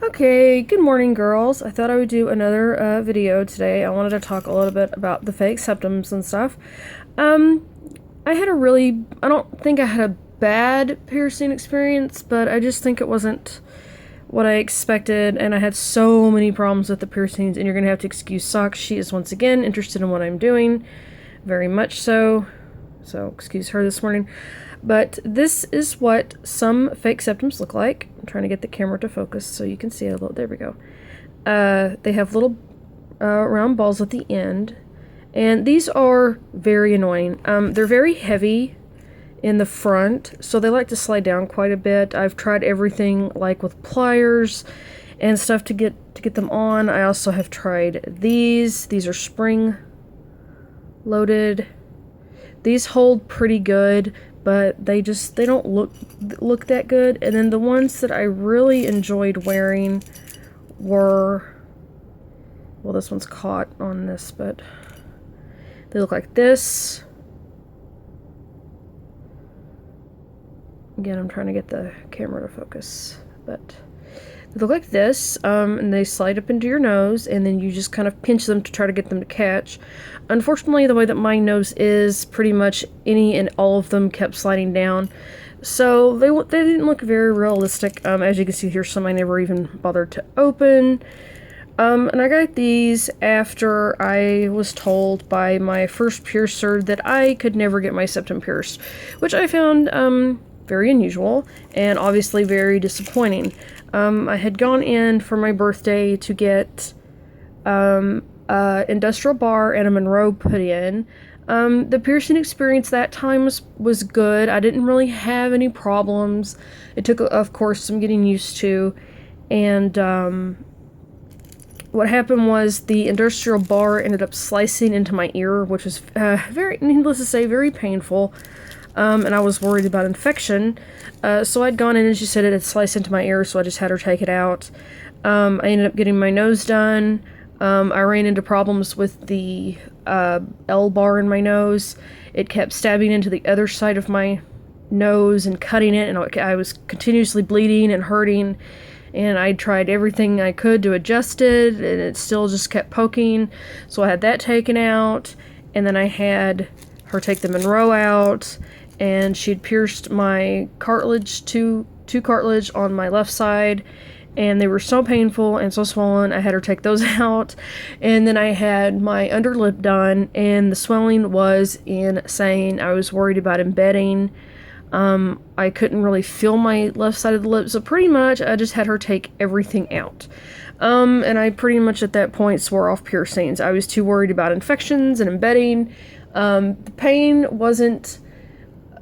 Okay, good morning, girls. I thought I would do another video today. I wanted to talk a little bit about the fake septums and stuff. Um, I don't think I had a bad piercing experience, but I just think it wasn't what I expected, and I had so many problems with the piercings, and you're gonna have to excuse Socks. She is once again interested in what I'm doing, very much so. So, excuse her this morning. But this is what some fake septums look like. I'm trying to get the camera to focus so you can see it a little. There we go. They have little round balls at the end. And these are very annoying. They're very heavy in the front, so they like to slide down quite a bit. I've tried everything, like with pliers and stuff to get them on. I also have tried these. These are spring loaded. These hold pretty good, but they don't look that good. And then the ones that I really enjoyed wearing were, well, this one's caught on this, but they look like this. Again, I'm trying to get the camera to focus, but they look like this, and they slide up into your nose, and then you just kind of pinch them to try to get them to catch. Unfortunately, the way that my nose is, pretty much any and all of them kept sliding down, so they didn't look very realistic. As you can see here, some I never even bothered to open. And I got these after I was told by my first piercer that I could never get my septum pierced, which I found very unusual and obviously very disappointing. I had gone in for my birthday to get industrial bar and a Monroe put in. The piercing experience that time was good. I didn't really have any problems. It took, of course, some getting used to. And what happened was the industrial bar ended up slicing into my ear, which was very, needless to say, very painful. And I was worried about infection. So I'd gone in and she said it had sliced into my ear, so I just had her take it out. I ended up getting my nose done. I ran into problems with the L bar in my nose. It kept stabbing into the other side of my nose and cutting it, and I was continuously bleeding and hurting. And I tried everything I could to adjust it, and it still just kept poking. So I had that taken out, and then I had her take the Monroe out, and she'd pierced my cartilage, two cartilage on my left side, and they were so painful and so swollen. I had her take those out, and then I had my underlip done, and the swelling was insane. I was worried about embedding. I couldn't really feel my left side of the lip, so pretty much I just had her take everything out. And I pretty much at that point swore off piercings. I was too worried about infections and embedding. The pain wasn't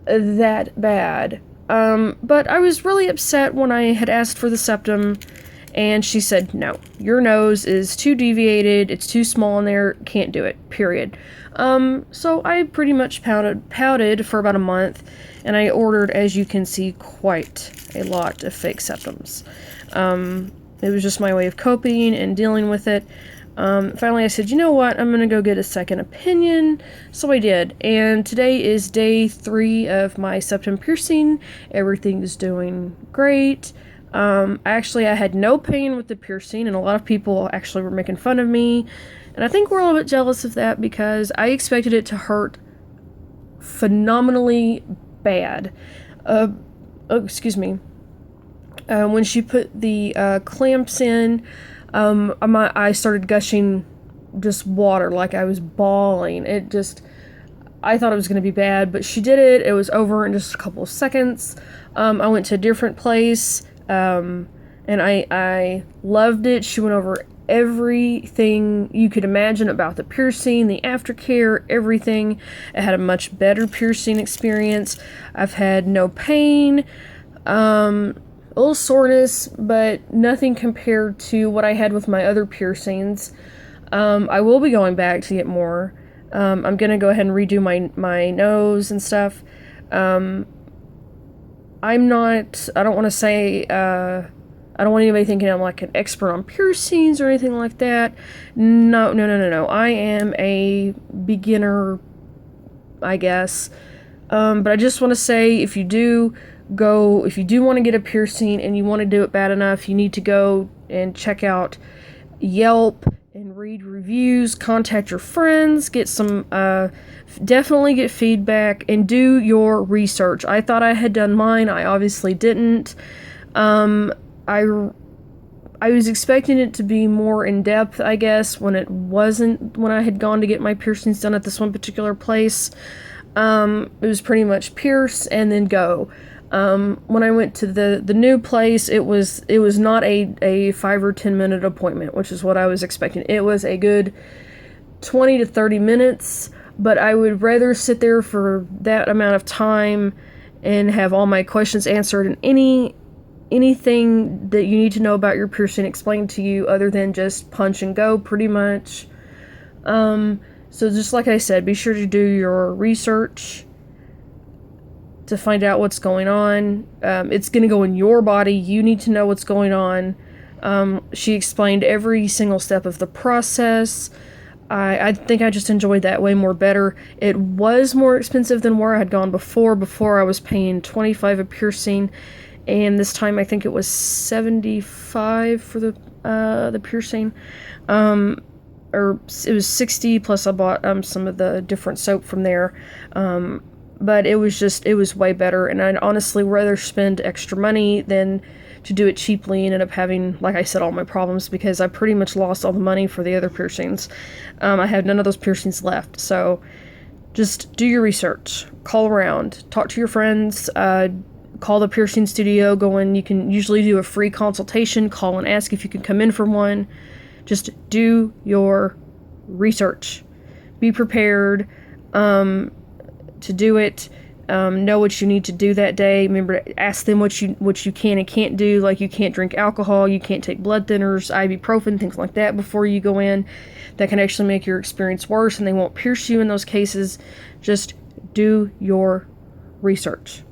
that bad. But I was really upset when I had asked for the septum, and she said, no, your nose is too deviated, it's too small in there, can't do it, period. So I pretty much pouted for about a month, and I ordered, as you can see, quite a lot of fake septums. It was just my way of coping and dealing with it. Finally I said, you know what, I'm gonna go get a second opinion. So I did, and today is day 3 of my septum piercing. Everything is doing great. Actually, I had no pain with the piercing, and a lot of people actually were making fun of me, and I think we're a little bit jealous of that because I expected it to hurt phenomenally bad. Excuse me. When she put the clamps in, I started gushing just water, like I was bawling. I thought it was going to be bad, but she did it. It was over in just a couple of seconds. I went to a different place, and I loved it. She went over everything you could imagine about the piercing, the aftercare, everything. I had a much better piercing experience. I've had no pain, a little soreness, but nothing compared to what I had with my other piercings. I will be going back to get more. I'm gonna go ahead and redo my nose and stuff. I don't want to say, I don't want anybody thinking I'm like an expert on piercings or anything like that. No. I am a beginner, I guess. But I just want to say, if you do want to get a piercing and you want to do it bad enough, you need to go and check out Yelp and read reviews, contact your friends, get some, definitely get feedback, and do your research. I thought I had done mine. I obviously didn't. I was expecting it to be more in depth, I guess, when it wasn't, when I had gone to get my piercings done at this one particular place. It was pretty much pierce and then go. When I went to the new place, it was not a 5 or 10 minute appointment, which is what I was expecting. It was a good 20 to 30 minutes, but I would rather sit there for that amount of time and have all my questions answered, and anything that you need to know about your piercing explained to you other than just punch and go, pretty much. So just like I said, be sure to do your research to find out what's going on. It's going to go in your body. You need to know what's going on. She explained every single step of the process. I think I just enjoyed that way more better. It was more expensive than where I had gone before. Before I was paying $25 a piercing, and this time I think it was $75 for the piercing. Or it was $60, plus I bought some of the different soap from there. But it was way better, and I'd honestly rather spend extra money than to do it cheaply and end up having, like I said, all my problems, because I pretty much lost all the money for the other piercings. I have none of those piercings left, so just do your research. Call around. Talk to your friends. Call the piercing studio. Go in. You can usually do a free consultation. Call and ask if you can come in for one. Just do your research. Be prepared to do it. Know what you need to do that day. Remember to ask them what you can and can't do. Like, you can't drink alcohol, you can't take blood thinners, ibuprofen, things like that before you go in. That can actually make your experience worse, and they won't pierce you in those cases. Just do your research.